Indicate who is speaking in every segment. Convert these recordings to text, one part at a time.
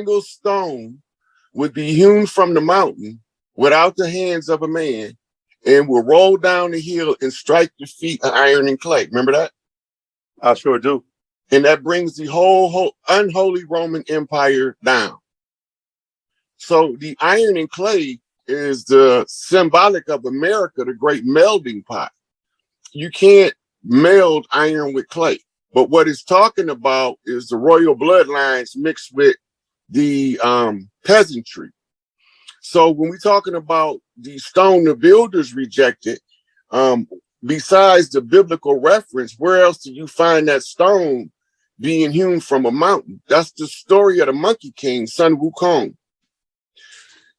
Speaker 1: single stone would be hewn from the mountain without the hands of a man and will roll down the hill and strike the feet of iron and clay. Remember that?
Speaker 2: I sure do.
Speaker 1: And that brings the whole unholy Roman Empire down. So the iron and clay is the symbolic of America, the great melding pot. You can't meld iron with clay. But what it's talking about is the royal bloodlines mixed with the peasantry. So when we're talking about the stone the builders rejected, besides the biblical reference, where else do you find that stone being hewn from a mountain? That's the story of the Monkey King, Sun Wukong.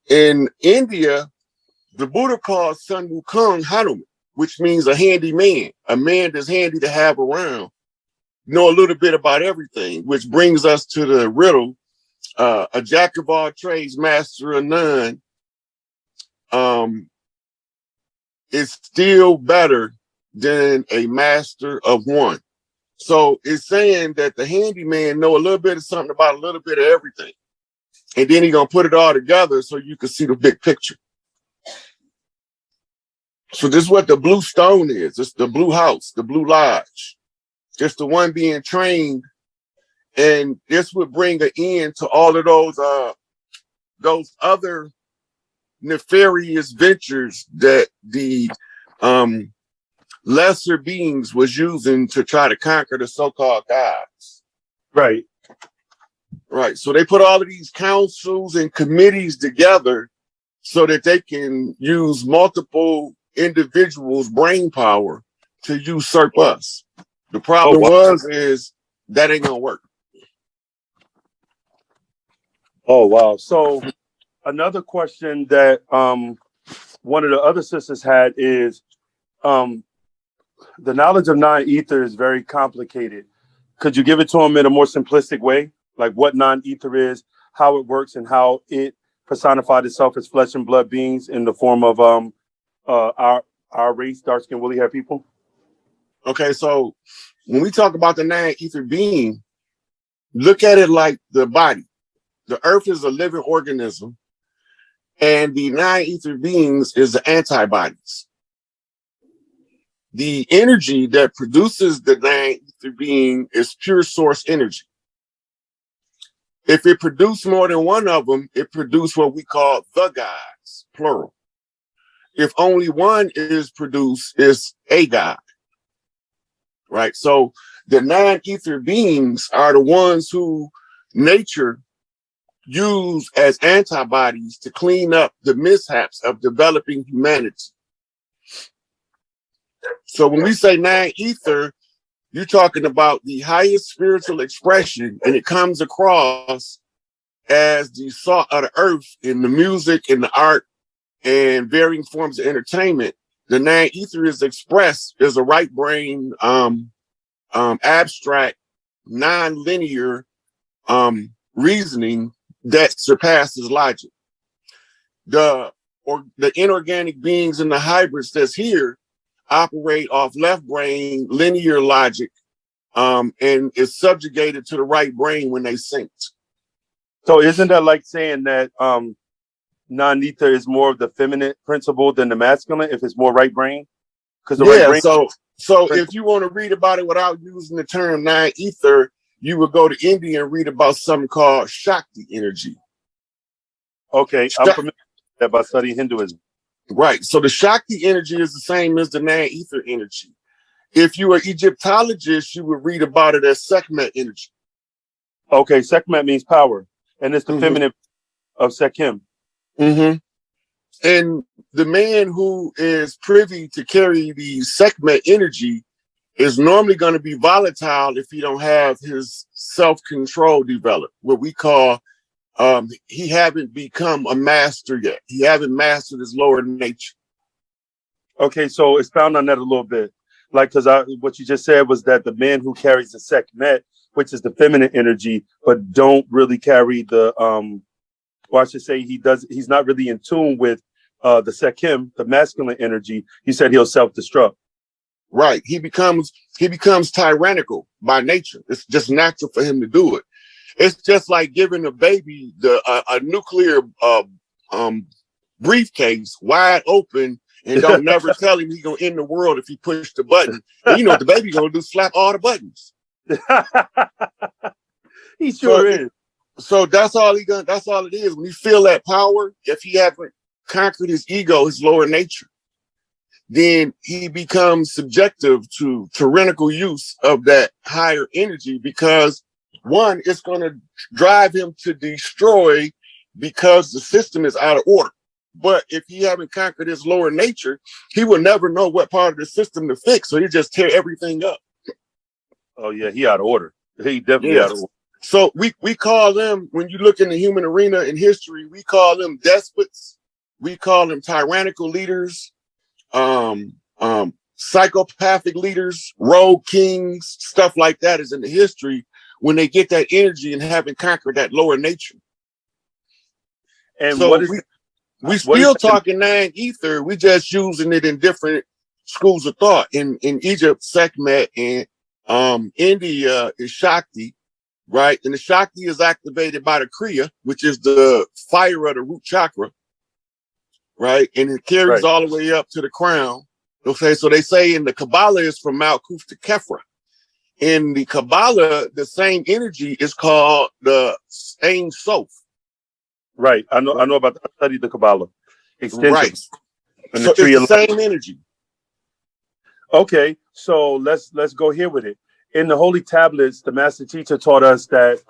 Speaker 1: In India, the Buddha called Sun Wukong Hanuman, which means a handy man, a man that's handy to have around, know a little bit about everything, which brings us to the riddle. A jack of all trades, master of none, is still better than a master of one. So it's saying that the handyman know a little bit of something about a little bit of everything. And then he's going to put it all together so you can see the big picture. So this is what the blue stone is. It's the blue house, the blue lodge. It's the one being trained. And this would bring an end to all of those other nefarious ventures that the lesser beings was using to try to conquer the so-called gods.
Speaker 2: Right.
Speaker 1: Right. So they put all of these councils and committees together so that they can use multiple individuals' brain power to usurp us. The problem is that ain't gonna work.
Speaker 2: Oh, wow. So another question that one of the other sisters had is the knowledge of non-ether is very complicated. Could you give it to them in a more simplistic way? Like what non-ether is, how it works, and how it personified itself as flesh and blood beings in the form of our race, dark-skinned, woolly-haired people?
Speaker 1: Okay, so when we talk about the non-ether being, look at it like the body. The earth is a living organism, and the non-ether beings is the antibodies. The energy that produces the non-ether being is pure source energy. If it produced more than one of them, it produced what we call the gods, plural. If only one is produced, it's a god, right? So the non-ether beings are the ones who nature used as antibodies to clean up the mishaps of developing humanity. So when we say non-ether, you're talking about the highest spiritual expression, and it comes across as the salt of the earth in the music and the art and varying forms of entertainment. The non-ether is expressed as a right brain, abstract, non-linear reasoning that surpasses logic. The inorganic beings and the hybrids that's here operate off left brain linear logic, and is subjugated to the right brain when they synced.
Speaker 2: So isn't that like saying that non-ether is more of the feminine principle than the masculine if it's more right brain? Because the right brain.
Speaker 1: So if you want to read about it without using the term non-ether, you would go to India and read about something called Shakti energy.
Speaker 2: Okay, I'm familiar with that by studying Hinduism.
Speaker 1: Right. So the Shakti energy is the same as the non-ether energy. If you were Egyptologist, you would read about it as Sekhmet energy.
Speaker 2: Okay, Sekhmet means power, and it's the feminine of Sekhem.
Speaker 1: And the man who is privy to carry the Sekhmet energy is normally going to be volatile if he don't have his self-control developed, what we call he haven't become a master yet. He haven't mastered his lower nature.
Speaker 2: Okay, so expound on that a little bit. Like, because what you just said was that the man who carries the Sekhmet, which is the feminine energy, but don't really carry the, or I should say he's not really in tune with the Sekhem, the masculine energy. He said he'll self-destruct.
Speaker 1: Right. He becomes tyrannical by nature. It's just natural for him to do it. It's just like giving a baby a nuclear briefcase wide open and don't never tell him he's gonna end the world if he push the button. And you know what the baby gonna do? Slap all the buttons.
Speaker 2: He sure is.
Speaker 1: So that's all he gonna. That's all it is. When you feel that power, if he haven't conquered his ego, his lower nature, then he becomes subjective to tyrannical use of that higher energy, because one, it's going to drive him to destroy because the system is out of order. But if he haven't conquered his lower nature, he will never know what part of the system to fix. So he just tear everything up.
Speaker 2: Oh yeah, he out of order. He definitely out of order.
Speaker 1: So we call them, when you look in the human arena in history, we call them despots. We call them tyrannical leaders, psychopathic leaders, rogue kings, stuff like that is in the history when they get that energy and haven't conquered that lower nature.
Speaker 2: And
Speaker 1: so
Speaker 2: what is
Speaker 1: we still talking nine ether, we just using it in different schools of thought. In Egypt, Sekhmet, and India is Shakti, right? And the Shakti is activated by the Kriya, which is the fire of the root chakra, right? And it carries all the way up to the crown. Okay, so they say in the Kabbalah is from Malkuth to Kephra. In the Kabbalah, the same energy is called the Ein Sof.
Speaker 2: Right, I know about that. I studied the Kabbalah extensively.
Speaker 1: Right,
Speaker 2: and
Speaker 1: so it's the same energy.
Speaker 2: Okay, so let's go here with it. In the Holy Tablets, the Master Teacher taught us that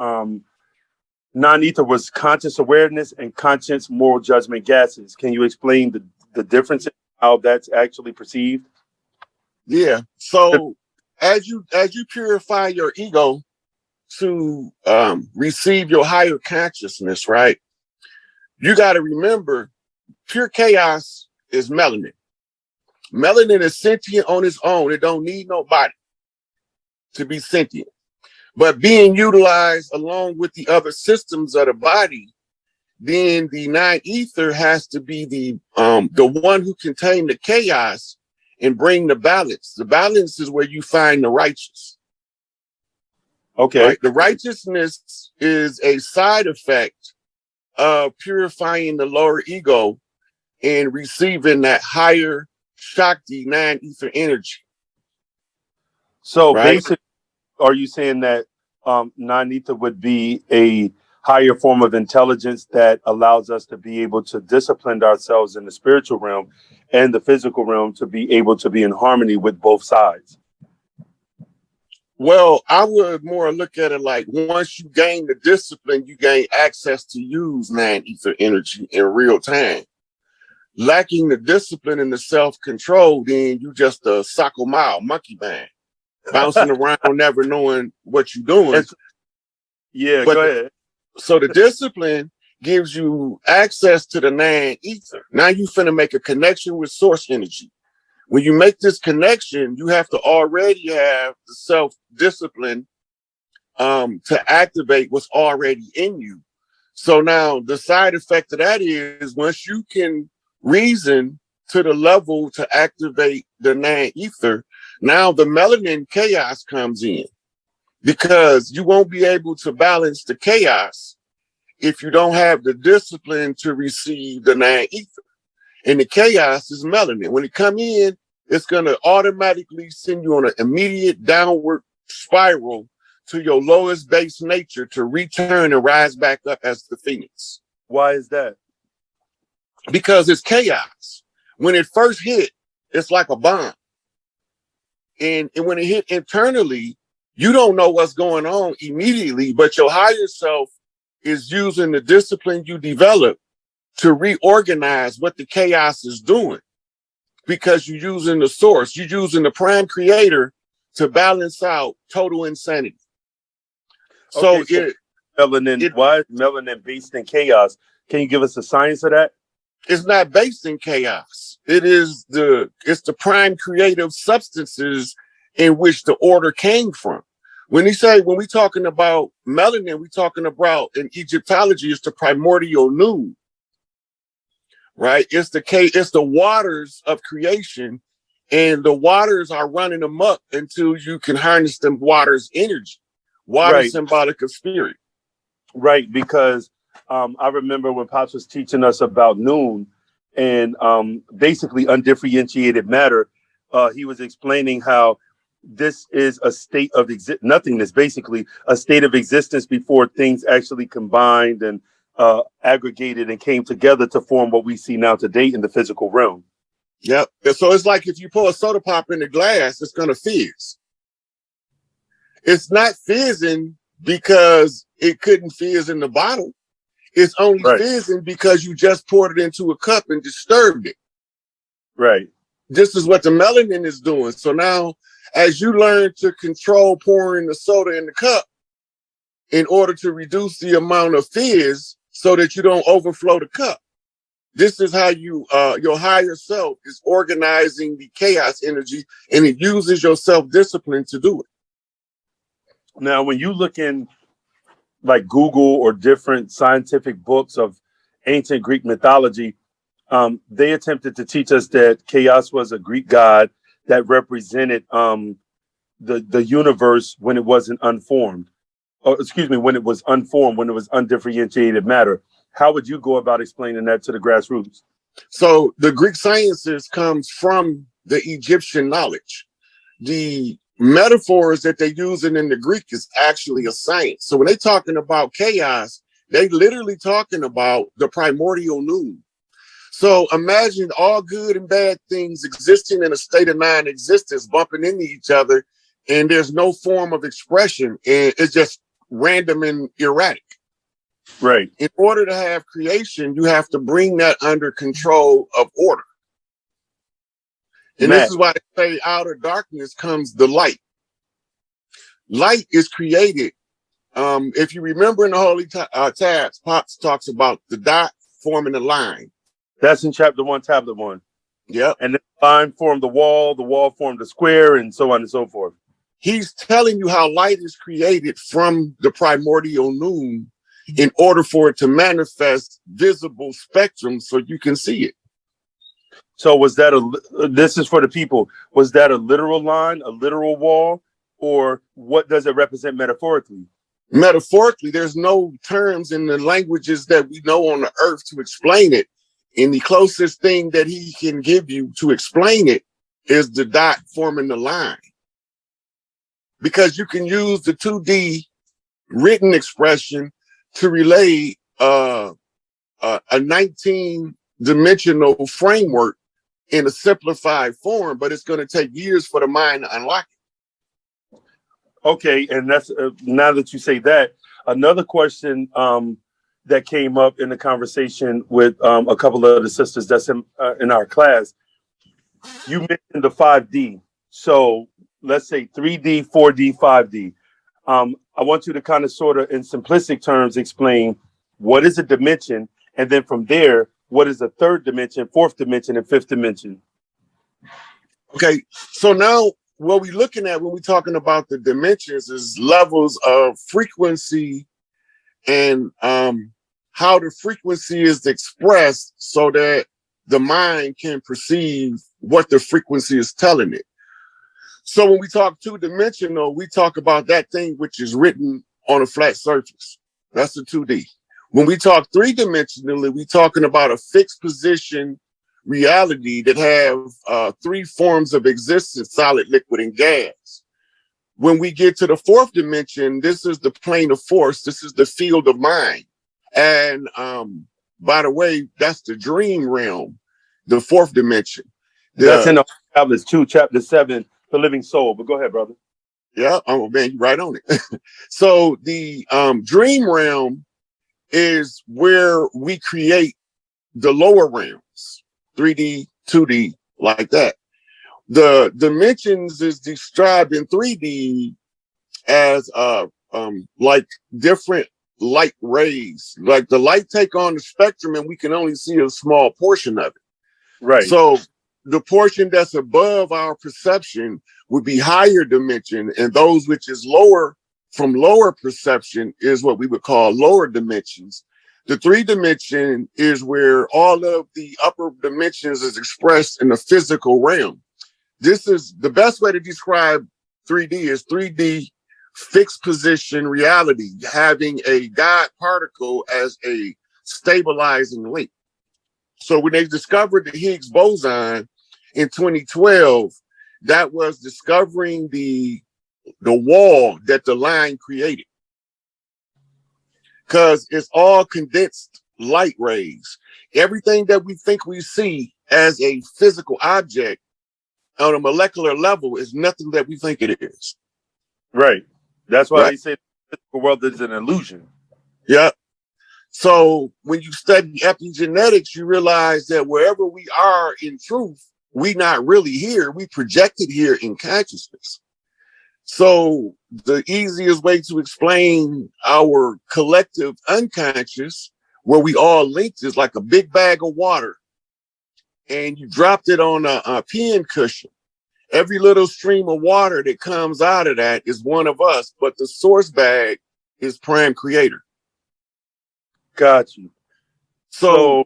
Speaker 2: non-ether was conscious awareness and conscious moral judgment gases. Can you explain the difference in how that's actually perceived? Yeah.
Speaker 1: So as you purify your ego to receive your higher consciousness, right? You got to remember, pure chaos is melanin. Melanin is sentient on its own. It don't need nobody to be sentient. But being utilized along with the other systems of the body, then the non-ether has to be the one who can tame the chaos and bring the balance. The balance is where you find the righteous.
Speaker 2: Okay.
Speaker 1: Right? The righteousness is a side effect of purifying the lower ego and receiving that higher Shakti non-ether energy.
Speaker 2: So basically, are you saying that non-ether would be a higher form of intelligence that allows us to be able to discipline ourselves in the spiritual realm and the physical realm to be able to be in harmony with both sides?
Speaker 1: Well, I would more look at it like once you gain the discipline, you gain access to use non-ether energy in real time. Lacking the discipline and the self-control, then you just a sock-o-mile monkey band, bouncing around, never knowing what you're doing.
Speaker 2: Yeah, go ahead.
Speaker 1: So the discipline gives you access to the non-ether. Now you finna make a connection with source energy. When you make this connection, you have to already have the self-discipline to activate what's already in you. So now the side effect of that is once you can reason to the level to activate the non-ether, now the melanin chaos comes in, because you won't be able to balance the chaos if you don't have the discipline to receive the non-ether. And the chaos is melanin. When it come in, it's going to automatically send you on an immediate downward spiral to your lowest base nature to return and rise back up as the phoenix.
Speaker 2: Why is that?
Speaker 1: Because it's chaos. When it first hit, it's like a bomb. And when it hit internally, you don't know what's going on immediately, but your higher self is using the discipline you develop to reorganize what the chaos is doing, because you're using the source, you're using the prime creator to balance out total insanity. So,
Speaker 2: why is melanin based in chaos? Can you give us the science of that?
Speaker 1: It's not based in chaos. It's the prime creative substances in which the order came from. When we talking about melanin, we talking about, in Egyptology, it's the primordial noon, right? It's the waters of creation, and the waters are running amok until you can harness them waters' energy. Water symbolic of spirit.
Speaker 2: Right, because I remember when Pops was teaching us about noon and basically undifferentiated matter, he was explaining how this is a state of nothingness, basically a state of existence before things actually combined and aggregated and came together to form what we see now today in the physical realm.
Speaker 1: Yep. So it's like if you pour a soda pop in the glass, it's going to fizz. It's not fizzing because it couldn't fizz in the bottle. It's only
Speaker 2: Right.
Speaker 1: fizzing because you just poured it into a cup and disturbed it.
Speaker 2: Right.
Speaker 1: This is what the melanin is doing. So now, as you learn to control pouring the soda in the cup in order to reduce the amount of fizz so that you don't overflow the cup, this is how you, your higher self is organizing the chaos energy, and it uses your self-discipline to do it.
Speaker 2: Now, when you look in like Google or different scientific books of ancient Greek mythology, they attempted to teach us that chaos was a Greek god that represented the universe when it wasn't unformed. Or excuse me, when it was unformed, when it was undifferentiated matter. How would you go about explaining that to the grassroots?
Speaker 1: So the Greek sciences comes from the Egyptian knowledge. The metaphors that they're using in the Greek is actually a science. So when they're talking about chaos, they literally talking about the primordial noon. So imagine all good and bad things existing in a state of non-existence, bumping into each other, and there's no form of expression, and it's just random and erratic.
Speaker 2: Right.
Speaker 1: In order to have creation, you have to bring that under control of order. And this is why they say out of darkness comes the light. Light is created. If you remember in the Holy Tabs, Pops talks about the dot forming a line.
Speaker 2: That's in chapter 1, tablet 1.
Speaker 1: Yep.
Speaker 2: And the line formed the wall formed the square, and so on and so forth.
Speaker 1: He's telling you how light is created from the primordial noon in order for it to manifest visible spectrum so you can see it.
Speaker 2: So was that this is for the people, was that a literal line, a literal wall, or what does it represent metaphorically?
Speaker 1: Metaphorically, there's no terms in the languages that we know on the earth to explain it. And the closest thing that he can give you to explain it is the dot forming the line. Because you can use the 2D written expression to relay a 19-dimensional framework in a simplified form, but it's going to take years for the mind to unlock it.
Speaker 2: Okay, and that's now that you say that, another question that came up in the conversation with a couple of the sisters that's in our class. You mentioned the 5D. So let's say 3D, 4D, 5D. I want you to kind of sort of in simplistic terms explain what is a dimension, and then from there, what is a third dimension, fourth dimension, and fifth dimension? Okay,
Speaker 1: so now what we're looking at when we're talking about the dimensions is levels of frequency and how the frequency is expressed so that the mind can perceive what the frequency is telling it. So when we talk two-dimensional, we talk about that thing which is written on a flat surface. That's the 2D. When we talk three-dimensionally, we're talking about a fixed position reality that have three forms of existence: solid, liquid, and gas. When we get to the fourth dimension, this is the plane of force. This is the field of mind. And by the way, that's the dream realm, the fourth dimension.
Speaker 2: That's in the tablets 2, chapter 7, the living soul. But go ahead, brother.
Speaker 1: Yeah, oh man, you're right on it. So the dream realm is where we create the lower realms, 3D, 2D, like that. The dimensions is described in 3D as like different light rays. Like the light take on the spectrum and we can only see a small portion of it.
Speaker 2: Right.
Speaker 1: So the portion that's above our perception would be higher dimension, and those which is lower from lower perception is what we would call lower dimensions. The 3D is where all of the upper dimensions is expressed in the physical realm. This is the best way to describe 3D is 3D fixed position reality, having a God particle as a stabilizing link. So when they discovered the Higgs boson in 2012, that was discovering the wall that the line created, because it's all condensed light rays. Everything that we think we see as a physical object on a molecular level is nothing that we think it is.
Speaker 2: Right. That's why
Speaker 1: Right.
Speaker 2: they say the physical world is an illusion.
Speaker 1: Yeah. So when you study epigenetics, you realize that wherever we are in truth, we not really here. We projected here in consciousness. So the easiest way to explain our collective unconscious, where we all linked, is like a big bag of water, and you dropped it on a pin cushion. Every little stream of water that comes out of that is one of us, but the source bag is Prime Creator.
Speaker 2: Got you. So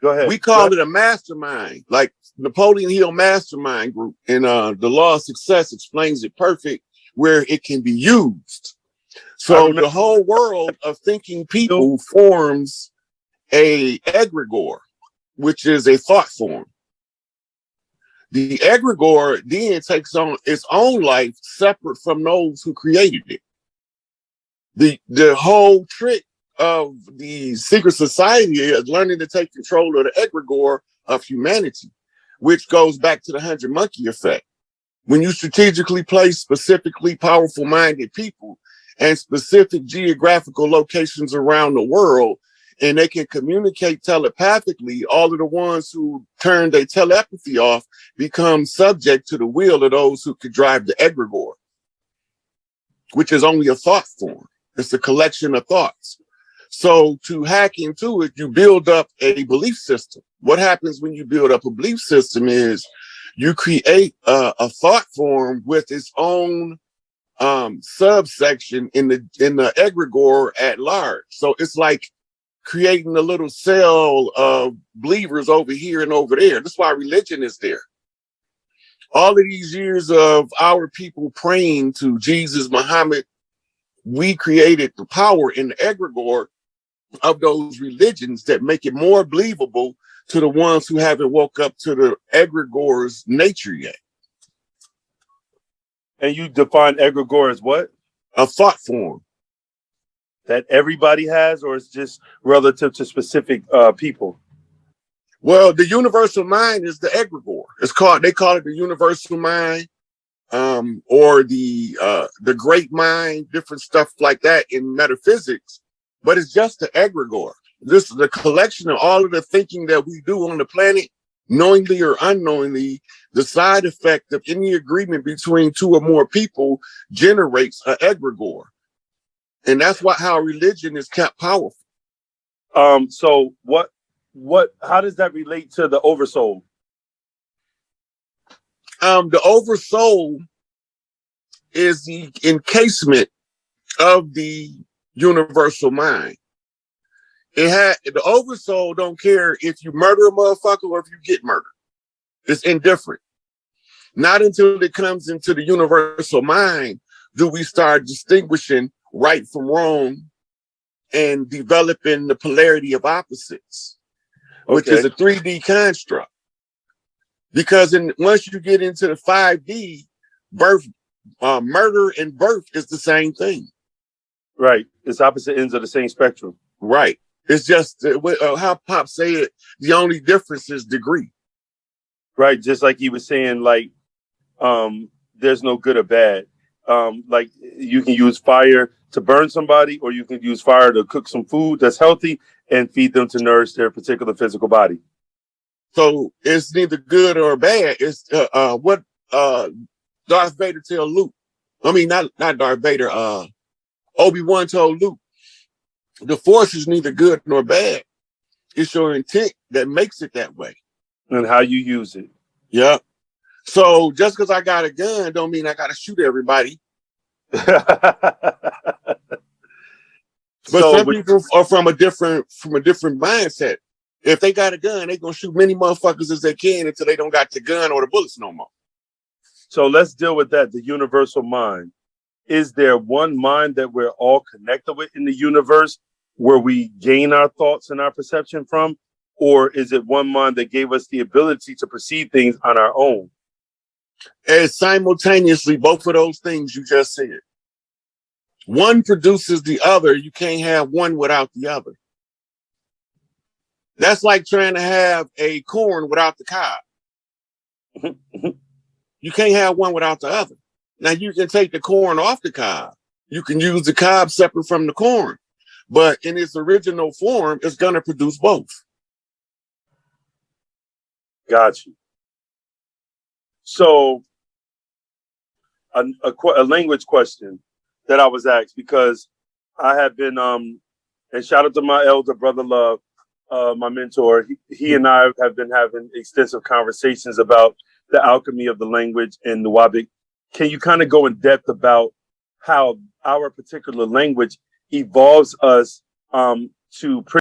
Speaker 2: go ahead.
Speaker 1: We call it a mastermind, like Napoleon Hill Mastermind Group. And the Law of Success explains it perfect, where it can be used. So the whole world of thinking people forms a egregore, which is a thought form. The egregore then takes on its own life separate from those who created it. The whole trick of the secret society is learning to take control of the egregore of humanity, which goes back to the 100 monkey effect. When you strategically place specifically powerful minded people and specific geographical locations around the world, and they can communicate telepathically, all of the ones who turn their telepathy off become subject to the will of those who could drive the egregore, which is only a thought form. It's a collection of thoughts. So to hack into it, you build up a belief system. What happens when you build up a belief system is you create a thought form with its own subsection in the egregore at large. So it's like creating a little cell of believers over here and over there. That's why religion is there. All of these years of our people praying to Jesus, Muhammad, we created the power in the egregore of those religions that make it more believable to the ones who haven't woke up to the egregore's nature yet.
Speaker 2: And you define egregore as what?
Speaker 1: A thought form.
Speaker 2: That everybody has, or it's just relative to specific people?
Speaker 1: Well, the universal mind is the egregore. They call it the universal mind, or the great mind, different stuff like that in metaphysics. But it's just the egregore. This is the collection of all of the thinking that we do on the planet, knowingly or unknowingly. The side effect of any agreement between two or more people generates an egregore. And that's how religion is kept powerful.
Speaker 2: So how does that relate to the oversoul?
Speaker 1: The oversoul is the encasement of the universal mind. The oversoul don't care if you murder a motherfucker or if you get murdered. It's indifferent. Not until it comes into the universal mind do we start distinguishing right from wrong and developing the polarity of opposites, which is a 3D construct. Because once you get into the 5D, murder and birth is the same thing.
Speaker 2: Right. It's opposite ends of the same spectrum.
Speaker 1: Right. It's just how Pop say it. The only difference is degree.
Speaker 2: Right. Just like he was saying, like, there's no good or bad. Like you can use fire to burn somebody, or you can use fire to cook some food that's healthy and feed them to nourish their particular physical body. So
Speaker 1: it's neither good or bad. It's what Darth Vader told Luke. I mean, not Darth Vader. Obi-Wan told Luke, the Force is neither good nor bad. It's your intent that makes it that way.
Speaker 2: And how you use it.
Speaker 1: Yeah. So just because I got a gun don't mean I got to shoot everybody. But some people are from a different mindset. If they got a gun, they gonna shoot many motherfuckers as they can until they don't got the gun or the bullets no more.
Speaker 2: So let's deal with that, the universal mind. is there one mind that we're all connected with in the universe where we gain our thoughts and our perception from? Or is it one mind that gave us the ability to perceive things on our own?
Speaker 1: And simultaneously, both of those things you just said. One produces the other. You can't have one without the other. That's like trying to have a corn without the cob. You can't have one without the other. Now, you can take the corn off the cob. You can use the cob separate from the corn. But in its original form, it's going to produce both.
Speaker 2: Got you. So, a language question that I was asked, because I have been, and shout out to my elder brother Love, my mentor. He and I have been having extensive conversations about the alchemy of the language in Nuwabic. Can you kind of go in depth about how our particular language evolves us to